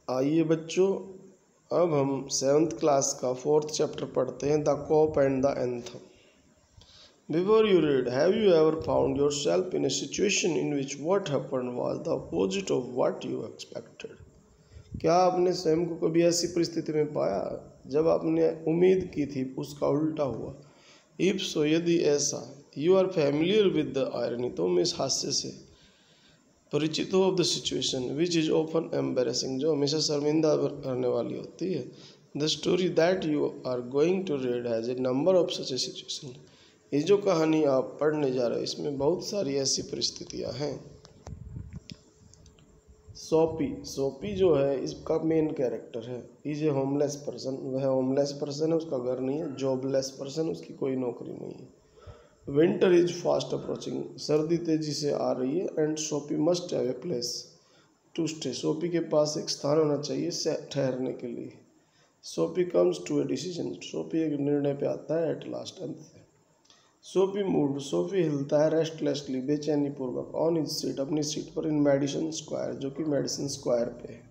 आइए बच्चों, अब हम 7th क्लास का 4th चैप्टर पढ़ते हैं, the cop and the anthem. Before you read, have you ever found yourself in a situation in which what happened was the opposite of what you expected? क्या आपने स्वयं को कभी ऐसी परिस्थिति में पाया जब आपने उम्मीद की थी उसका उल्टा हुआ? If so, यदि ऐसा, you are familiar with the irony, तो हम इस हास्य से परिचित हो, of the situation which is often embarrassing, जो हमेशा शर्मिंदा करने वाली होती है। The story that you are going to read has a number of such a situation. ये जो कहानी आप पढ़ने जा रहे हो इसमें बहुत सारी ऐसी परिस्थितियां हैं। सोपी जो है इसका मेन कैरेक्टर है। इज ए होमलेस पर्सन, वह होमलेस पर्सन है, उसका घर नहीं है। जॉबलेस पर्सन, उसकी कोई नौकरी नहीं है। विंटर इज फास्ट अप्रोचिंग, सर्दी तेजी से आ रही है। And Soapy must have a place to stay, Soapy के पास एक स्थान होना चाहिए ठहरने के लिए। सोपी कम्स टू ए डिसीजन, सोपी एक निर्णय पे आता है। एट लास्ट, अंत से। सोपी मूव्ड, सोफी हिलता है। रेस्टलेसली, बेचैनी पूर्वक। ऑन हिज सीट, अपनी सीट पर। इन मेडिसन स्क्वायर, जो कि मेडिसन स्क्वायर पे है।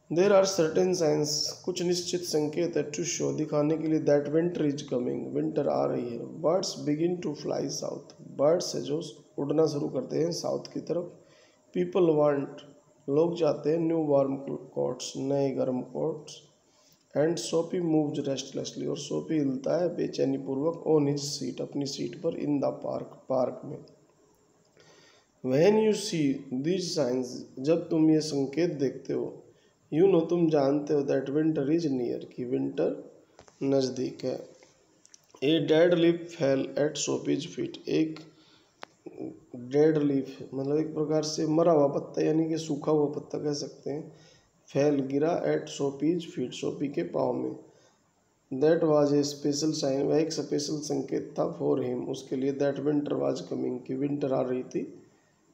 देर आर सर्टेन साइंस, कुछ निश्चित संकेत है। टू शो, दिखाने के लिए। That winter is coming, winter आ रही है। Birds begin to fly south, birds है जो उड़ना शुरू करते हैं साउथ की तरफ। पीपल वांट, लोग चाहते हैं। न्यू वार्म कोट्स, नए गर्म कोट्स। एंड सोपी मूव्स रेस्टलेसली, और सोपी हिलता है बेचैनी पूर्वक। ऑन हिज सीट, अपनी सीट पर। इन द पार्क, पार्क में। When you see these signs, जब तुम ये संकेत देखते हो। यू नो, तुम जानते हो। दैट विंटर इज नियर, कि विंटर नज़दीक है। A dead leaf fell at Soapy's feet, एक डेड लीफ मतलब एक प्रकार से मरा हुआ पत्ता, यानी कि सूखा हुआ पत्ता कह सकते हैं। फेल, गिरा। एट सोपीज फीट, सोपी के पाँव में। That was a special sign, वह एक स्पेशल संकेत था। फॉर हिम, उसके लिए। दैट विंटर वाज कमिंग, कि विंटर आ रही थी।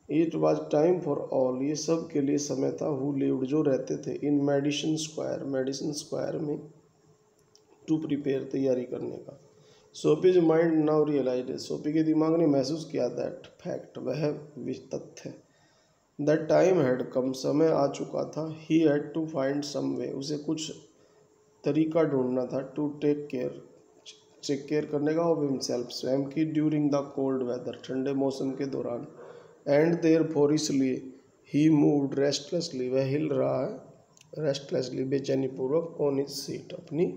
It was time for all, ये सब के लिए समय था। हु लिव्ड, जो रहते थे। इन मेडिसन स्क्वायर, मेडिसन स्क्वायर में। टू प्रिपेयर, तैयारी करने का। सोपीज माइंड नाउ रियलाइज, सोपी के दिमाग ने महसूस किया। दैट फैक्ट, वह तथ्य। दैट टाइम हैड कम, समय आ चुका था। He had to find some way, उसे कुछ तरीका ढूंढना था। टू टेक केयर करने का। ऑफ हिमसेल्फ, स्वयं की। ड्यूरिंग द कोल्ड वेदर, ठंडे मौसम के दौरान। एंड देयरफॉर, इसलिए। ही मूव्ड रेस्टलेसली, वह हिल रहा है रेस्टलेसली, बेचैनी पूर्वक। ऑन हिज सीट, अपनी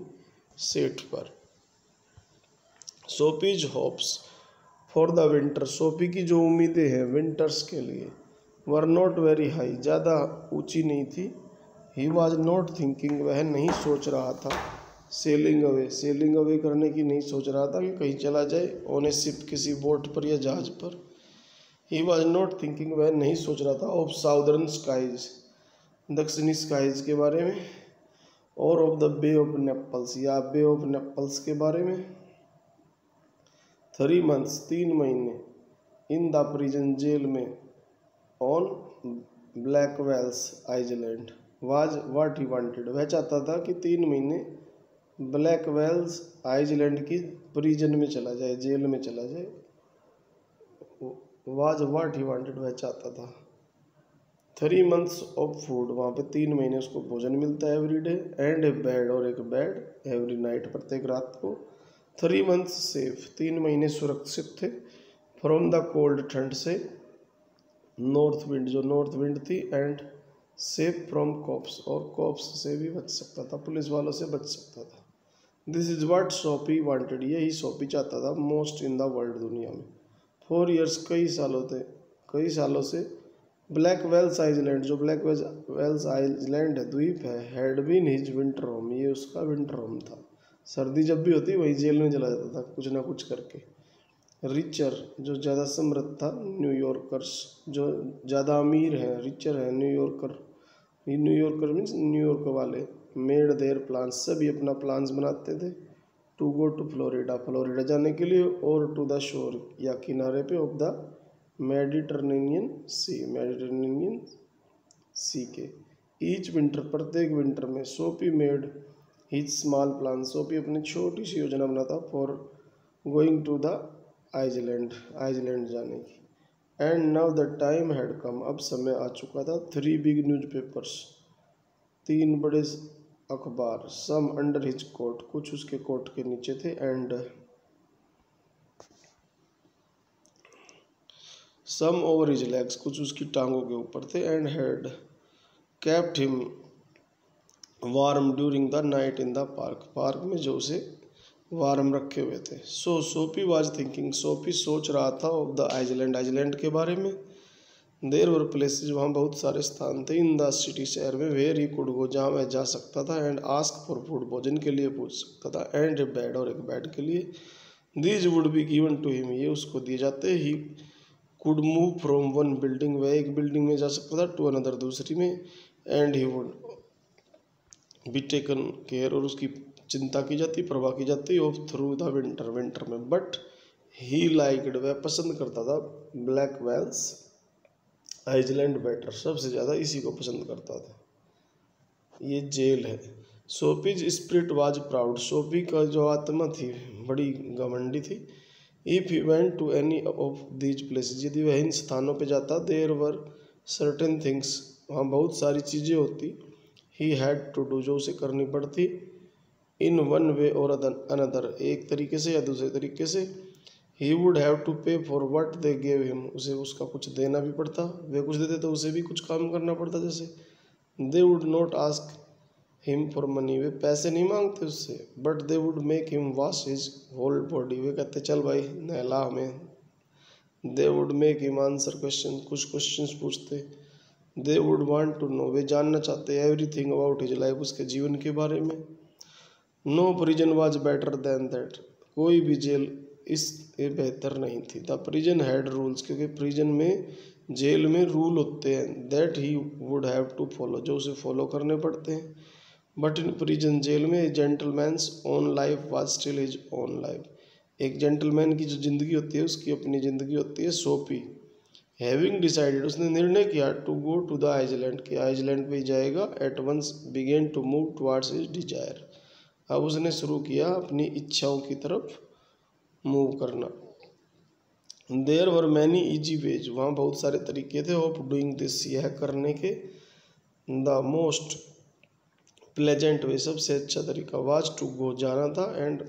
सीट पर। सोपीज होप्स फॉर द विंटर, सोपी की जो उम्मीदें हैं विंटर्स के लिए। वर नॉट वेरी हाई, ज़्यादा ऊंची नहीं थी। ही वॉज नॉट थिंकिंग, वह नहीं सोच रहा था। सेलिंग अवे, सेलिंग अवे करने की नहीं सोच रहा था कि कहीं चला जाए। ऑन ए शिप, किसी बोट पर या जहाज पर। ही वॉज नॉट थिंकिंग, वह नहीं सोच रहा था। ऑफ साउदर्न स्काइज, दक्षिणी स्काइज के बारे में। और of the bay of Naples, या बे ऑफ नेपल्स के बारे में। 3 months, 3 महीने। इन द प्रिजन, जेल में। On Blackwell's island. Was what he wanted, वह चाहता था कि 3 महीने ब्लैकवेल्स आइलैंड की प्रिजन में चला जाए, जेल में चला जाए। वाज वाट ही वांटेड, वह चाहता था। 3 months ऑफ फूड, वहाँ पे 3 महीने उसको भोजन मिलता है every day. And A bed, और एक बेड एवरी नाइट, प्रत्येक रात को। 3 months सेफ, 3 महीने सुरक्षित थे। फ्रॉम द कोल्ड, ठंड से। नॉर्थ विंड, जो नॉर्थ विंड थी। एंड सेफ फ्रॉम कॉप्स, और कॉप्स से भी बच सकता था, पुलिस वालों से बच सकता था। दिस इज व्हाट सोपी वांटेड, यही सोपी चाहता था। मोस्ट इन द वर्ल्ड, दुनिया में। 4 years, कई सालों से। ब्लैक वेल्स आइलैंड, जो ब्लैक वेल्स आइलैंड है, द्वीप है। Had been his winter home, ये उसका विंटर होम था। सर्दी जब भी होती वही जेल में चला जाता था कुछ ना कुछ करके। रिचर, जो ज़्यादा समृद्ध था। न्यूयॉर्कर्स, जो ज़्यादा अमीर हैं। रिचर है न्यूयॉर्कर, न्यूयॉर्कर मीन्स न्यूयॉर्क वाले। मेड देयर प्लान्स, सभी अपना प्लान्स बनाते थे। To go to Florida, Florida जाने के लिए। और टू द शोर, या किनारे पे। ऑफ द मेडिटरेनियन सी के। ईच विंटर, प्रत्येक विंटर में। सोपी मेड हिज स्मॉल प्लान, सोपी अपनी छोटी सी योजना बनाता। For going to the island जाने की। And now the time had come, अब समय आ चुका था। 3 big न्यूज़पेपर्स, 3 बड़े अखबार, सम अंडर हिज कोट, कुछ उसके कोट के नीचे थे, and some over his legs, कुछ उसकी टांगों के ऊपर थे, and had kept him warm during the night in the park, park में जो उसे वार्म रखे हुए थे। So Soapy was thinking, Soapy सोच रहा था, ऑफ द आइसलैंड, आइसलैंड के बारे में। देर वर प्लेसेज, वहाँ बहुत सारे स्थान थे, इन द सिटी, शहर में, वेयर ही कुड गो, जहाँ वह जा सकता था, एंड आस्क फॉर फूड, भोजन के लिए पूछ सकता था, एंड ए बेड, और एक बेड के लिए। These would be given to him, ये उसको दिए जाते। He could move from one building, वह एक बिल्डिंग में जा सकता था, टू अनदर, दूसरी में, and he would be taken care, और उसकी चिंता की जाती, परवाह की जाती, of through the winter, winter में। बट ही लाइक्ड, वह पसंद करता था, ब्लैक वेल्स आइसलैंड बेटर, सबसे ज़्यादा इसी को पसंद करता था। ये जेल है। Soapy's spirit was proud, Soapy का जो आत्मा थी बड़ी घमंडी थी। If he went to any of these places, यदि वह इन स्थानों पे जाता, देयर वर सर्टेन थिंग्स, वहाँ बहुत सारी चीज़ें होती, ही हैड टू डू, जो उसे करनी पड़ती, इन वन वे और अनदर, एक तरीके से या दूसरे तरीके से। ही वुड हैव टू पे for what they gave him, उसे उसका कुछ देना भी पड़ता, वे कुछ देते तो उसे भी कुछ काम करना पड़ता। जैसे they would not ask him for money, वे पैसे नहीं मांगते उससे, but they would make him wash his whole body, वे कहते चल भाई नहला हमें। They would make him answer question, कुछ क्वेश्चंस पूछते। They would want to know, वे जानना चाहते, एवरीथिंग अबाउट हिज लाइफ, उसके जीवन के बारे में। No prison was better than that, कोई भी जेल इससे बेहतर नहीं थी। द प्रिजन हैड रूल्स, क्योंकि प्रिजन में, जेल में रूल होते हैं, that he would have to follow, जो उसे फॉलो करने पड़ते हैं। बट इन प्रिजन, जेल में, gentleman's own life was still his own life, एक जेंटलमैन की जो जिंदगी होती है उसकी अपनी जिंदगी होती है। सोफी हैविंग डिसाइडेड, उसने निर्णय किया, to go to the island, कि आइसलैंड पे ही जाएगा। At once began to move towards his desire, अब उसने शुरू किया अपनी इच्छाओं की तरफ मूव करना। There were many easy ways, वहाँ बहुत सारे तरीके थे, ऑफ डूइंग दिस, यह करने के। द मोस्ट प्लेजेंट वे, सबसे अच्छा तरीका, वाज टू गो, जाना था, and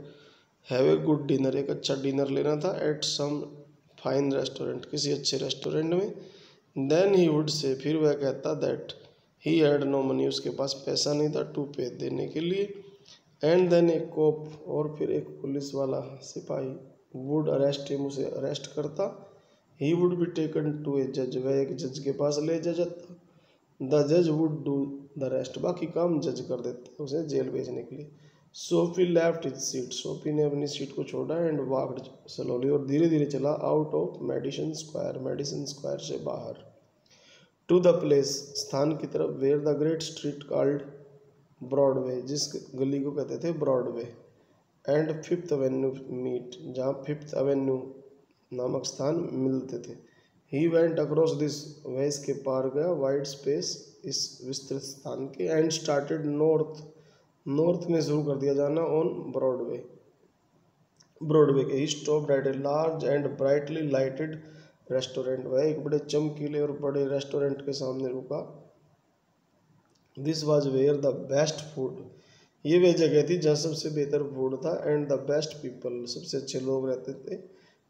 have a good dinner, एक अच्छा डिनर लेना था, एट सम फाइन रेस्टोरेंट, किसी अच्छे रेस्टोरेंट में। देन ही वुड से, फिर वह कहता, that he had no money, उसके पास पैसा नहीं था, टू पे, देने के लिए। एंड देन ए कोप, और फिर एक पुलिस वाला सिपाही, वुड अरेस्ट हिम, उसे अरेस्ट करता। He would be taken to a जज, वह एक जज के पास ले जा जाता। द जज वुड डू द रेस्ट, बाकी काम जज कर देते उसे जेल भेजने के लिए। Sophie left his seat, Sophie ने अपनी सीट को छोड़ा, एंड वॉकड स्लोली, और धीरे धीरे चला, out of Madison Square, Madison Square से बाहर, टू द प्लेस, स्थान की तरफ, where the great street called Broadway, जिस गली को कहते थे Broadway, and Fifth Avenue meet, जहाँ फिफ्थ एवेन्यू नामक स्थान मिलते थे। ही वेंट अक्रॉस दिस, वह इसके पार गया, वाइड स्पेस, इस विस्तृत स्थान के, एंड स्टार्टेड नॉर्थ, नॉर्थ में शुरू कर दिया जाना, ऑन ब्रॉडवे, ब्रॉडवे के। He stopped at a large and brightly lighted restaurant, वह एक बड़े चमकीले और बड़े रेस्टोरेंट के सामने रुका। This was where the best food, ये वह जगह थी जहाँ सबसे बेहतर फूड था, एंड द बेस्ट पीपल, सबसे अच्छे लोग रहते थे,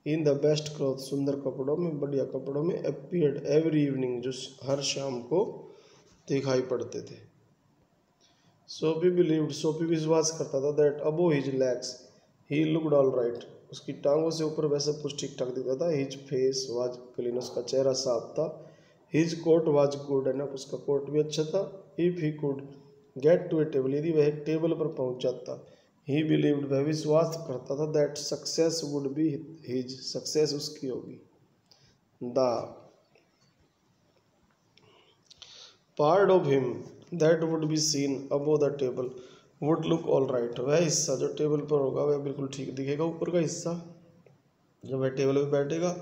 इन द बेस्ट क्लॉथ, सुंदर कपड़ों में, बढ़िया कपड़ों में, अपीयर्ड एवरी इवनिंग, जो हर शाम को दिखाई पड़ते थे। सोफी बिलीव्ड, सोफी विश्वास करता था, that above his legs he looked all right, उसकी टांगों से ऊपर वह सब कुछ ठीक ठाक दिखता था। हिज फेस वाज क्लीन, उसका चेहरा साफ था। His coat was good enough, उसका कोट भी अच्छा था। If he could get to a table, यदि वह एक टेबल पर पहुंच जाता। ही बिलीव्ड, वह विश्वास करता था, that success would be his, success उसकी होगी। The part of him that would be seen above the table would look all right, वह हिस्सा जो टेबल पर होगा वह बिल्कुल ठीक दिखेगा, ऊपर का हिस्सा जब वह टेबल पर बैठेगा।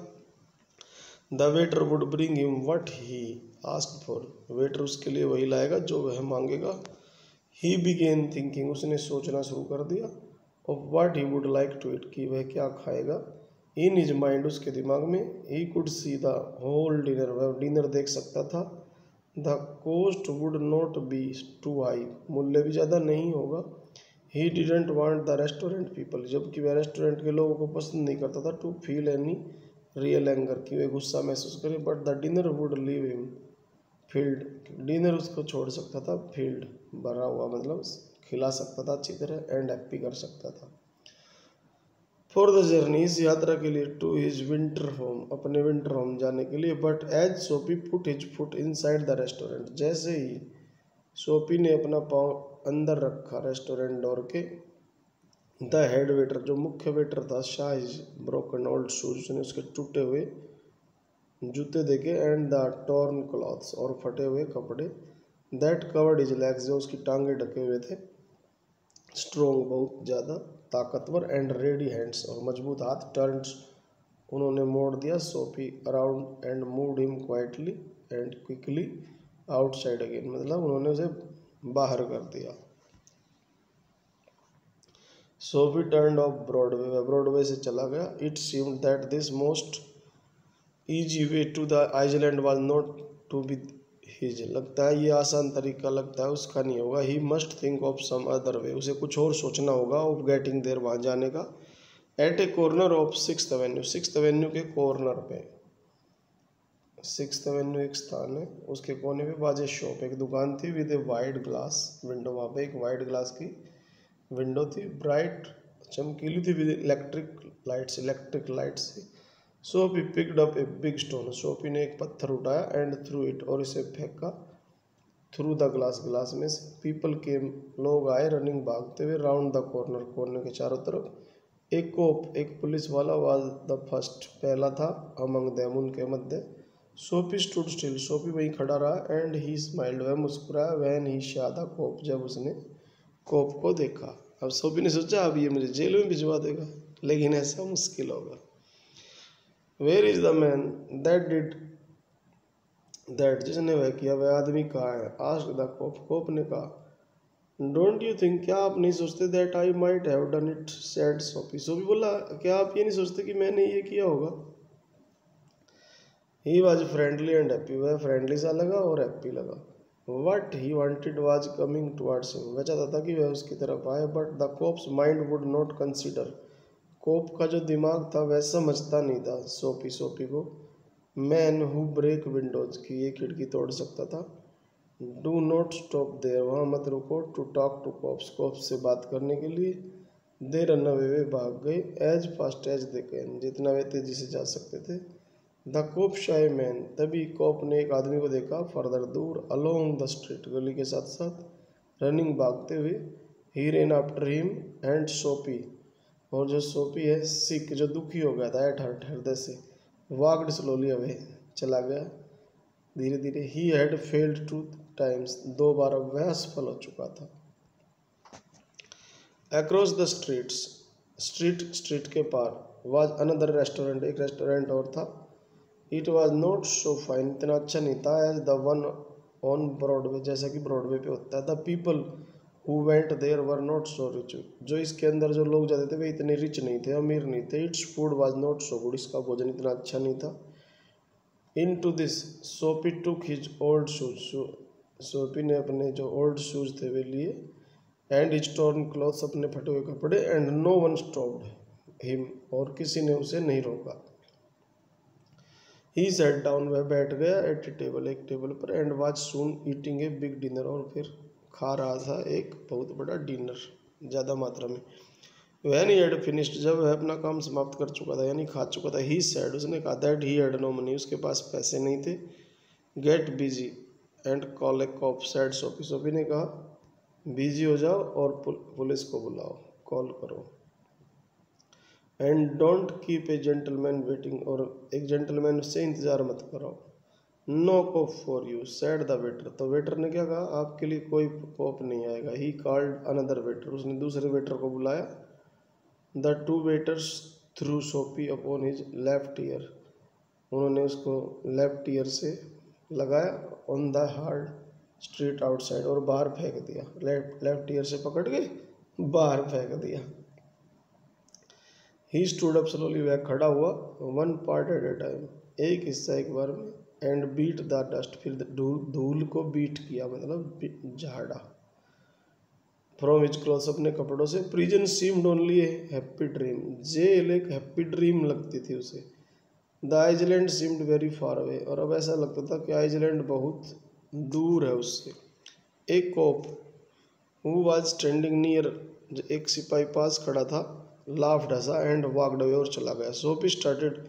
The waiter would bring him what he asked for, waiter उसके लिए वही लाएगा जो वह मांगेगा। ही बिगेन थिंकिंग, उसने सोचना शुरू कर दिया, of what he would like to eat, कि वह क्या खाएगा। इन हिज माइंड, उसके दिमाग में। He could see the whole dinner, वह डिनर देख सकता था। The cost would not be too high, मूल्य भी ज़्यादा नहीं होगा। He didn't want the restaurant people, जबकि वह रेस्टोरेंट के लोगों को पसंद नहीं करता था, to feel any real anger, कि वे गुस्सा महसूस करें। But the dinner would leave him filled, dinner उसको छोड़ सकता था, फील्ड भरा हुआ मतलब खिला सकता था अच्छी तरह, एंड हैप्पी कर सकता था। फॉर द जर्नी, इस यात्रा के लिए, टू हिज विंटर होम, अपने विंटर होम जाने के लिए। बट एज सोपी put his foot inside the restaurant, जैसे ही सोपी ने अपना पाँव अंदर रखा रेस्टोरेंट डोर के, द हेड वेटर, जो मुख्य वेटर था, Shah his broken old shoes, उसने उसके टूटे हुए जूते देखे, एंड द टॉर्न क्लॉथ्स, और फटे हुए कपड़े, दैट कवर्ड हिज लेग्स, जो उसकी टांगे ढके हुए थे, स्ट्रोंग, बहुत ज़्यादा ताकतवर, एंड रेडी हैंड्स, और मजबूत हाथ, टर्न्स, उन्होंने मोड़ दिया Soapy around and moved him quietly and quickly outside again, मतलब उन्होंने उसे बाहर कर दिया। सोफी टर्न्ड ऑफ ब्रॉडवे, वह ब्रॉडवे से चला गया। It seemed that this most easy way to the island was not to be his, लगता है ये आसान तरीका लगता है उसका नहीं होगा। He must think of some other way, उसे कुछ और सोचना होगा, ऑफ गेटिंग देयर, वहाँ जाने का। At a corner of 6th Avenue, 6th Avenue के कॉर्नर पे, 6th एवेन्यू एक स्थान है, उसके कोने पे बाजे शॉप, एक दुकान थी, with a wide glass window, वहाँ पे एक वाइड ग्लास की विंडो थी, ब्राइट, चमकीली थी, विद इलेक्ट्रिक लाइट्स थी। Sophie picked up a big stone, Sophie ने एक पत्थर उठाया, एंड थ्रू इट, और इसे फेंका, थ्रू द ग्लास, ग्लास में से। पीपल केम, लोग आए, रनिंग, भागते हुए, राउंड द कॉर्नर, कोने के चारों तरफ। एक कोप, एक पुलिस वाला, वाज द फर्स्ट, पहला था, अमंग देम, उनके मध्य। सोफी स्टूड स्टिल, सोफी वहीं खड़ा रहा, एंड ही स्माइल्ड, वह मुस्कुराया, व्हेन ही सॉ द कोप, जब उसने कोप को देखा। अब सोफी ने सोचा अब ये मुझे जेल में भिजवा देगा, लेकिन ऐसा मुश्किल होगा। Where is the man that did that, जिसने वह किया, वह आदमी कहाँ है? आस्क्ड द कोप, कोप ने कहा। डोंट यू थिंक, क्या आप नहीं सोचते, that I might have done it, said Soapy, Sophie बोला, क्या आप ये नहीं सोचते कि मैंने ये किया होगा? He was friendly and happy, वह फ्रेंडली सा लगा और हैप्पी लगा। What he wanted was coming towards him, वह चाहता था कि वह उसकी तरफ आए, but the cop's mind would not consider, cop का जो दिमाग था वह समझता नहीं था सोफी को। मैन हु ब्रेक विंडोज, की ये खिड़की तोड़ सकता था। डू नॉट स्टॉप देयर, वहाँ मत रुको, to talk to cops, cops से बात करने के लिए। दे रन अवे, वे भाग गए, as fast as they can, जितना वे तेजी से जा सकते थे। द कोप शाई मैन, तभी कोप ने एक आदमी को देखा, फर्दर दूर, अलोंग द स्ट्रीट, गली के साथ साथ, रनिंग, भागते हुए। He ran after him and Soapy, और जो सोफी है, सिक, जो दुखी हो गया था, एट हर्ट, हृदय से, वाक्ड स्लोली अवे, चला गया धीरे धीरे। ही हैड फेल्ड 2 times, 2 बार अब वह असफल हो चुका था। अक्रॉस द स्ट्रीट्स, स्ट्रीट के पार, वाज अनदर रेस्टोरेंट, एक रेस्टोरेंट और था। It was not so fine, इतना अच्छा नहीं था, as the one on Broadway, जैसा कि ब्रॉडवे पे होता है। The people who went there were not so rich, जो इसके अंदर जो लोग जाते थे वे इतने रिच नहीं थे, अमीर नहीं थे। Its food was not so good, इसका भोजन इतना अच्छा नहीं था। Into this Soapy took his old shoes, Soapy ने अपने जो ओल्ड शूज थे वे लिए, एंड हिज टॉर्न क्लॉथ्स, अपने फटे हुए कपड़े, and no one stopped him, और किसी ने उसे नहीं रोका। ही सेट डाउन, वह बैठ गया, एट ए टेबल, एक टेबल पर, and was soon eating a big dinner, और फिर खा रहा था एक बहुत बड़ा डिनर, ज़्यादा मात्रा में। वैन ही हैड फिनिश्ड, जब वह अपना काम समाप्त कर चुका था, यानी खा चुका था। ही सैड, उसने कहा, that he had no money, उसके पास पैसे नहीं थे। Get busy and call a cop, said Soapy, Soapy ने कहा, बिजी हो जाओ और पुलिस को बुलाओ, कॉल करो। And don't keep a gentleman waiting, और एक जेंटलमैन से इंतज़ार मत करो। No cop for you, said the waiter, तो वेटर ने क्या कहा, आपके लिए कोई कोप नहीं आएगा। ही कॉल्ड अनदर वेटर, उसने दूसरे वेटर को बुलाया। The 2 waiters through Sophie upon his left ear, उन्होंने उसको लेफ्ट ईयर से लगाया, on the hard street outside, और बाहर फेंक दिया, लेफ्ट ईयर से पकड़ के बाहर फेंक दिया। ही स्टूड अप स्लोली, वह खड़ा हुआ, 1 part एट ए टाइम, एक हिस्सा एक बार में, एंड बीट द डस्ट, फिर धूल को बीट किया मतलब झाड़ा। फ्रॉम हिज क्लॉथ्स, अपने कपड़ों से। Prison seemed only a happy dream, जेल एक हैप्पी ड्रीम लगती थी उसे। The island seemed very far away, और अब ऐसा लगता था कि आइसलैंड बहुत दूर है उससे। एक कोप हु वाज स्टैंडिंग नियर, एक सिपाही पास खड़ा था, laughed Hansa and walked away, और चला गया। सोफी स्टार्टेड,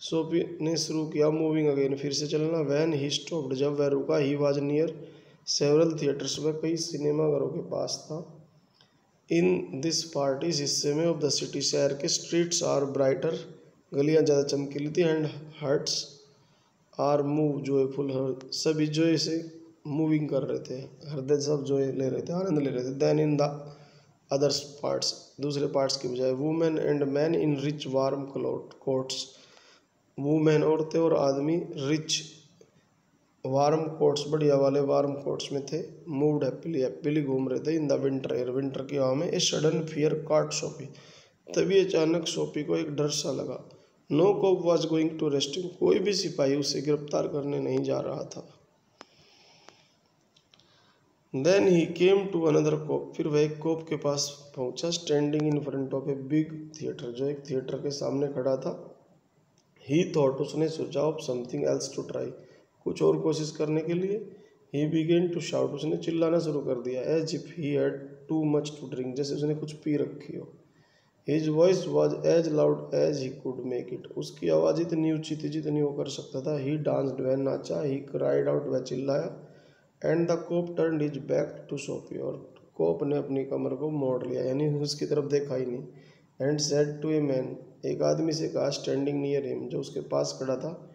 सोफी ने शुरू किया मूविंग अगेन, फिर से चलना। वैन ही स्टॉप्ड, जब वह रुका। He was near several theatres, वह कई सिनेमाघरों के पास था। इन दिस पार्ट, इस हिस्से में, ऑफ द सिटी, शहर के, स्ट्रीट्स आर ब्राइटर, गलियां ज़्यादा चमकीली थी, and hearts are more joyful, सभी जोय से मूविंग कर रहे थे, हृदय सब जोय ले रहे थे, आनंद ले रहे थे। Then in the others parts, दूसरे पार्ट्स की बजाय, women and man in rich warm coats, women औरतें और आदमी रिच वार्म कोट्स, बढ़िया वाले वार्म कोट्स में थे। मूव्ड हैप्पीली, हैप्पीली घूम रहे थे in the winter air, winter की हवा में। A sudden fear caught Soapy, तभी अचानक सोफी को एक डर सा लगा। No cop was going to arrest him, कोई भी सिपाही उसे गिरफ्तार करने नहीं जा रहा था। Then he came to another cop, फिर वह एक कोप के पास पहुंचा। Standing in front of a big theatre, जो एक थिएटर के सामने खड़ा था। ही थॉट, उसने सोचा, of something else to try, कुछ और कोशिश करने के लिए। ही बिगेन टू शाउट, उसने चिल्लाना शुरू कर दिया। As if he had too much to drink, जैसे उसने कुछ पी रखी हो। His voice was as loud as he could make it, उसकी आवाज़ इतनी ऊंची थी जितनी वो कर सकता था। ही डांस्ड, वह नाचा। ही क्राइड आउट, वह चिल्लाया। And the cop turned his back to Soapy, और कोप ने अपनी कमर को मोड़ लिया, यानी उसकी तरफ देखा ही नहीं। And said to a man, एक आदमी से कहा, स्टैंडिंग नियर हिम, जो उसके पास खड़ा था।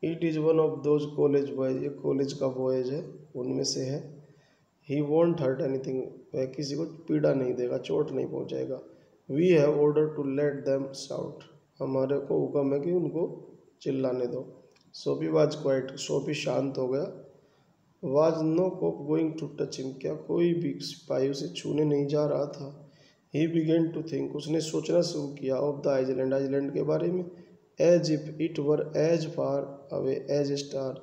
It is one of those college boys, ये कॉलेज का बॉयज है, उनमें से है। ही वॉन्ट हर्ट एनीथिंग, वह किसी को पीड़ा नहीं देगा, चोट नहीं पहुंचाएगा। We have order to let them shout, हमारे को हुक्म है कि उनको चिल्लाने दो। सोफी वाज क्वाइट, सोफी शांत हो गया। Was no cop going to touch him, क्या कोई भी सिपाही उसे छूने नहीं जा रहा था। ही बिगेन टू थिंक, उसने सोचना शुरू किया। ऑफ द आइसलैंड, आइसलैंड के बारे में। As if it were as far away as a star,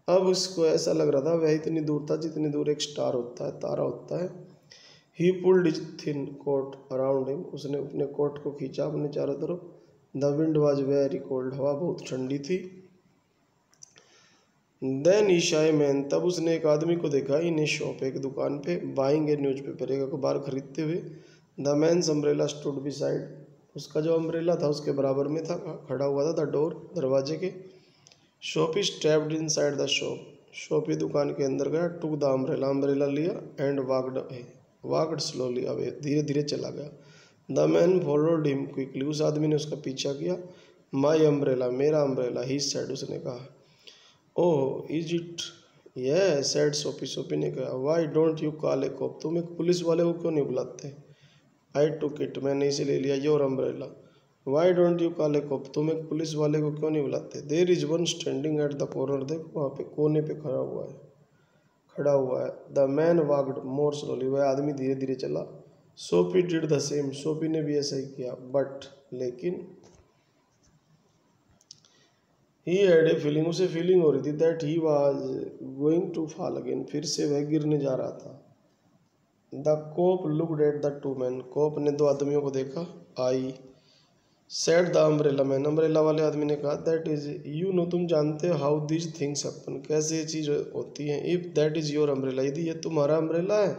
अब उसको ऐसा लग रहा था वह इतनी दूर था जितनी दूर एक स्टार होता है, तारा होता है। He pulled his thin coat around him, उसने अपने कोट को खींचा अपने चारों तरफ। The wind was very cold, हवा बहुत ठंडी थी। देन ही शाय मैन, तब उसने एक आदमी को देखा। इन ए शॉप, एक दुकान पे। बाइंग ए न्यूज़पेपर, एक अखबार खरीदते हुए। The man's umbrella stood beside, उसका जो अम्ब्रेला था उसके बराबर में था, खड़ा हुआ था। द डोर, दरवाजे के। Soapy stepped inside the shop, Soapy दुकान के अंदर गया। टुक द अम्ब्रेला, अम्ब्रेला लिया। एंड वाकड स्लोली अवे, धीरे धीरे चला गया। The man followed him quickly, उस आदमी ने उसका पीछा किया। माई अम्ब्रेला, मेरा अम्ब्रेला, ही सेड, उसने कहा। ओह इज इट, यह सेड सोफी, सोफी ने कहा। Why don't you call a cop, तुम एक पुलिस वाले को क्यों नहीं बुलाते। आई टुक इट, मैंने इसे ले लिया। Your umbrella. Why don't you call a cop, तुम एक पुलिस वाले को क्यों नहीं बुलाते। There is one standing at the corner, देखो वहाँ पे कोने पे खड़ा हुआ है। The man walked more slowly, वह आदमी धीरे धीरे चला। Sophie did the same, Sophie ने भी ऐसा ही किया। बट, लेकिन, ही हैड ए फीलिंग, उसे फीलिंग हो रही थी। That he was going to fall again, फिर से वह गिरने जा रहा था। The cop looked at the two man, cop ने दो आदमियों को देखा। I said the umbrella man, umbrella वाले आदमी ने कहा। दैट इज, यू नो, तुम जानते हो, हाउ दीज थिंग्स हैपन, कैसे ये चीज़ होती हैं। If that is your umbrella, यदि ये तुम्हारा अम्ब्रेला है,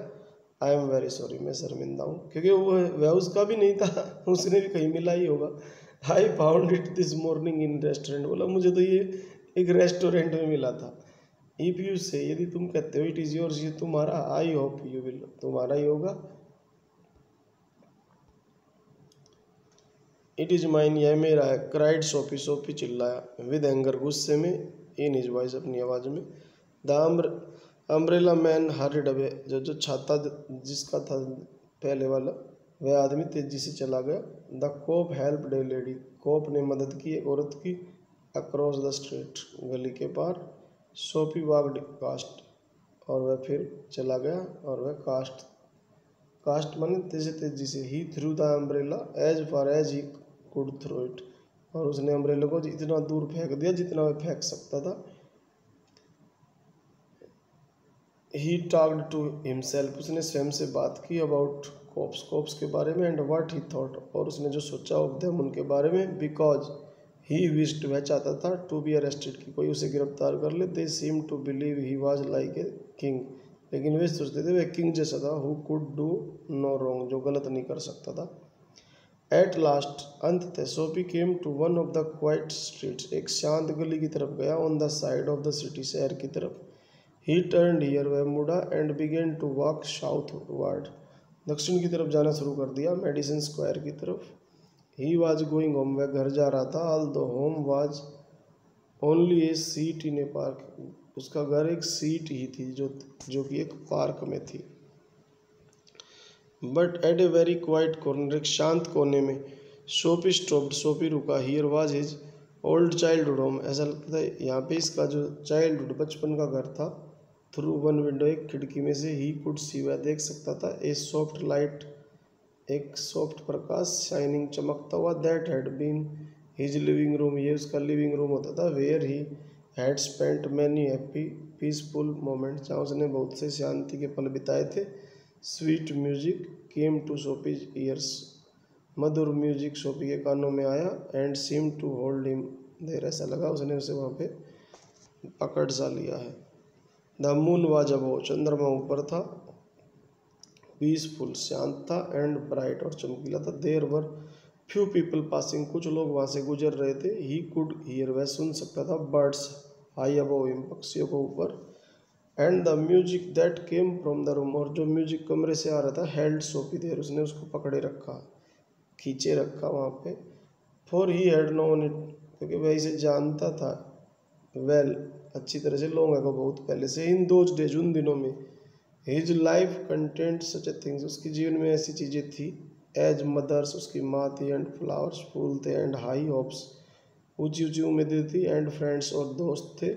आई एम वेरी सॉरी, मैं शर्मिंदा हूँ, क्योंकि वह उसका भी नहीं था, उसने भी कहीं मिला ही होगा। I found it this morning in restaurant, बोला मुझे तो ये एक रेस्टोरेंट में मिला था। इफ यू से, यदि तुम कहते हो, इट इज़ योर्स, ये तुम्हारा, आई होप यू विल, तुम्हारा ही होगा। इट इज़ माइन, यह मेरा है। क्राइड सोफी, सोफी चिल्लाया। विद एंगर, गुस्से में। इन हिज वॉइस, अपनी आवाज़ में। The umbrella man horrid away, जो छाता जिसका था पहले वाला, वह आदमी तेजी से चला गया। The cop help a lady, cop ने मदद की एक औरत की। अक्रॉस द स्ट्रीट, गली के पार। सोफी वॉकड कास्ट, और वह फिर चला गया, और वह कास्ट माने तेजी से। He threw the umbrella as far as he could throw it, और उसने अम्ब्रेला को इतना दूर फेंक दिया जितना वह फेंक सकता था। ही टॉक्ड टू हिमसेल्फ, उसने स्वयं से बात की अबाउट कोप्स के बारे में, एंड व्हाट ही थॉट, और उसने जो सोचा ऑफ देम उनके बारे में, बिकॉज ही विश्ड, वह चाहता था, टू बी अरेस्टेड, कि कोई उसे गिरफ्तार कर ले। They seem to believe he was like a king, लेकिन वे सोचते थे वह किंग जैसा था, who could do no wrong, जो गलत नहीं कर सकता था। एट लास्ट, अंततः, Soapy came to one of the quiet streets, एक शांत गली की तरफ गया, on the side of the city, शहर की तरफ। ही टर्न्ड हियर, वह मुड़ा, and began to walk southward, दक्षिण की तरफ जाना शुरू कर दिया, मेडिसन स्क्वायर की तरफ। ही वॉज गोइंग होम, वह घर जा रहा था, ऑल दो home was only A seat in A park, उसका घर एक सीट ही थी जो कि एक पार्क में थी। But at a very quite corner, एक शांत कोने में, सोफी स्टॉप्ड, सोफी रुका। Here was his old childhood home, ऐसा लगता है यहाँ पे इसका जो चाइल्डहुड बचपन का घर था। थ्रू वन विंडो, एक खिड़की में से, ही कुड सी, वह देख सकता था, ए सॉफ्ट लाइट, एक सॉफ्ट प्रकाश, शाइनिंग, चमकता हुआ, that had been his living room, ये उसका लिविंग रूम होता था। Where he had spent many happy peaceful moments, जहाँ उसने बहुत से शांति के पल बिताए थे। Sweet music came to Sophie's ears, मधुर म्यूजिक सोफी के कानों में आया, and seem to hold him there, ऐसा लगा उसने उसे वहाँ पे पकड़ सा लिया है। द मून वाज अबव, चंद्रमा ऊपर था, पीसफुल, शांत था, एंड ब्राइट, और चमकीला था। देर वर फ्यू पीपल पासिंग, कुछ लोग वहाँ से गुजर रहे थे। ही कुड हियर, वह सुन सकता था, बर्ड्स हाई अबव हिम, पक्षियों को ऊपर, and the music that came from the room, और जो म्यूजिक कमरे से आ रहा था, हेल्ड सोफी देर, उसने उसको पकड़े रखा, खींचे रखा वहाँ पे। For he had known it, क्योंकि वह इसे जानता था, वेल, अच्छी तरह से, लॉन्ग को, बहुत पहले से, इन दोज डेज, उन दिनों में, हिज लाइफ कंटेंट सच ए थिंग्स, उसके जीवन में ऐसी चीज़ें थी, एज मदर्स, उसकी माँ थी, एंड फ्लावर्स, फूल थे, एंड हाई होप्स, ऊंची ऊंची उम्मीदें थी, एंड फ्रेंड्स, और दोस्त थे,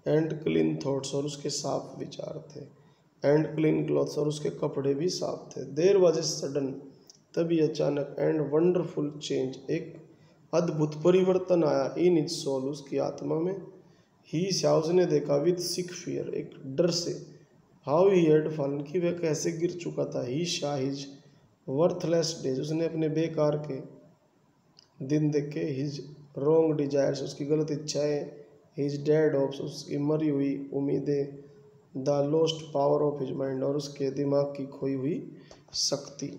एंड क्लीन थॉट्स, और उसके साफ विचार थे, एंड क्लीन क्लॉथ्स, और उसके कपड़े भी साफ थे। देर वॉज ए सडन, तभी अचानक, एंड वंडरफुल चेंज, एक अद्भुत परिवर्तन आया, इन इज सोल, उसकी आत्मा में। ही सा, उसने देखा, विथ सिक फियर, एक डर से, हाउ ही हैड फॉलन, कि वह कैसे गिर चुका था। ही सा हिज वर्थलेस डेज, उसने अपने बेकार के दिन देखे, हिज रॉन्ग डिजायर्स, उसकी गलत इच्छाएं, हिज डेड होप्स, उसकी मरी हुई उम्मीदें, the lost power of his mind, और उसके दिमाग की खोई हुई शक्ति।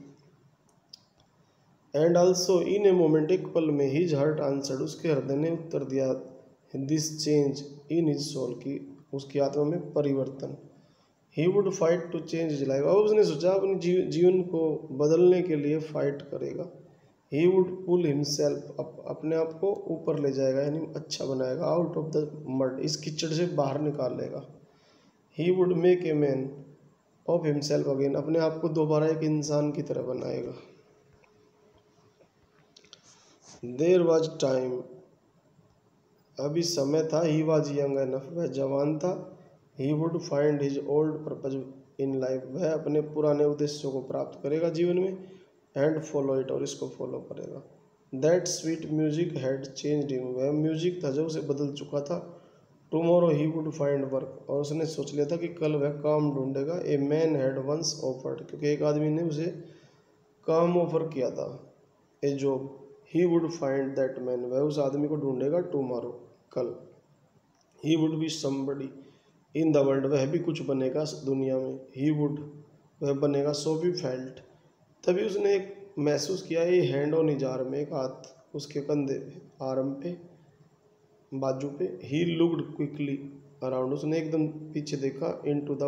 And also in a moment, एक पल में, हिज हार्ट आंसर्ड, उसके हृदय ने उत्तर दिया, this change in his soul, की उसकी आत्मा में परिवर्तन। He would fight to change his life, अब उसने सोचा अपने जीवन को बदलने के लिए फाइट करेगा। ही वुड पुल हिमसेल्फ, अपने आप को ऊपर ले जाएगा, यानी अच्छा बनाएगा, आउट ऑफ द मड, इस कीचड़ से बाहर निकालेगा। He would make a man of himself again, अपने आप को दोबारा एक इंसान की तरह बनाएगा। देर वॉज टाइम, अभी समय था, ही वॉज यंग एनफ, वह जवान था, ही would find his old purpose in life, वह अपने पुराने उद्देश्यों को प्राप्त करेगा जीवन में, एंड फॉलो इट, और इसको फॉलो करेगा। That sweet music had changed him, वह म्यूजिक था जो उसे बदल चुका था। Tomorrow he would find work, और उसने सोच लिया था कि कल वह काम ढूंढेगा। A man had once offered, क्योंकि एक आदमी ने उसे काम ऑफर किया था, a job. He would find that man, वह उस आदमी को ढूंढेगा टुमारो, कल। He would be somebody in the world, वह भी कुछ बनेगा दुनिया में। ही वुड, वह बनेगा। सो भी फेल्ट, तभी उसने एक महसूस किया, ये हैंड ऑन हिज आर्म, एक हाथ उसके कंधे पे, आर्म पे, बाजू पे। ही लुक्ड क्विकली अराउंड, उसने एकदम पीछे देखा, into the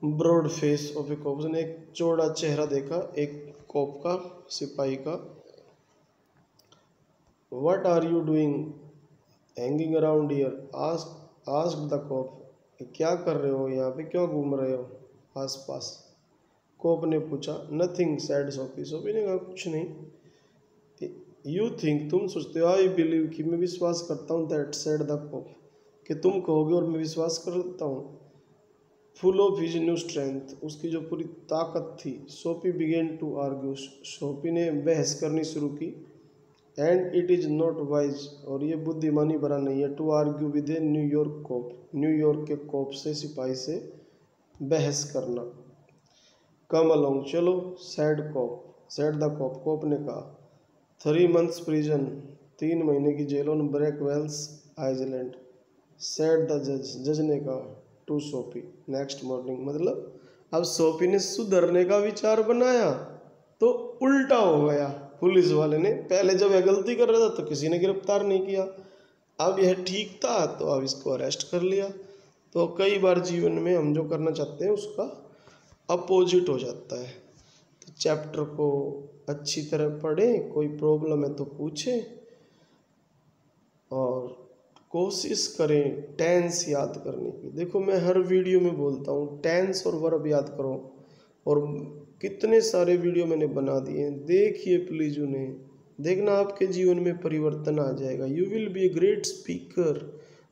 broad face of a cop, उसने एक चौड़ा चेहरा देखा, एक कॉप का, सिपाही का। What are you doing hanging around here, asked the cop, क्या कर रहे हो यहाँ पे, क्यों घूम रहे हो आसपास, कॉप ने पूछा। नथिंग सैड सोफी, सोफी ने कहा कुछ नहीं। यू थिंक, तुम सोचते हो, आई बिलीव, कि मैं विश्वास करता हूँ, दैट सैड द कॉप, कि तुम कहोगे और मैं विश्वास करता हूँ। Full of his new strength, उसकी जो पूरी ताकत थी। Sophie began to argue, Sophie ने बहस करनी शुरू की। And it is not wise, और ये बुद्धिमानी भरा नहीं है, to argue with a New York cop, New York के कोप से, सिपाही से बहस करना। कम अलोंग, चलो, said cop, said the cop, cop ने कहा। 3 months प्रिजन, 3 महीने की जेल on Blackwell's island, sad the जज, जज ने कहा टू सोफी नेक्स्ट मॉर्निंग। मतलब अब सोफी ने सुधरने का विचार बनाया तो उल्टा हो गया। पुलिस वाले ने, पहले जब यह गलती कर रहा था तो किसी ने गिरफ्तार नहीं किया, अब यह ठीक था तो अब इसको अरेस्ट कर लिया। तो कई बार जीवन में हम जो करना चाहते हैं उसका अपोजिट हो जाता है। तो चैप्टर को अच्छी तरह पढ़ें, कोई प्रॉब्लम है तो पूछें और कोशिश करें टेंस याद करने की। देखो मैं हर वीडियो में बोलता हूँ टेंस और वर्ब याद करो, और कितने सारे वीडियो मैंने बना दिए हैं, देखिए प्लीज़ उन्हें, देखना आपके जीवन में परिवर्तन आ जाएगा। You will be a great speaker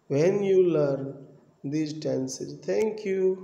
when you learn these tenses. Thank you.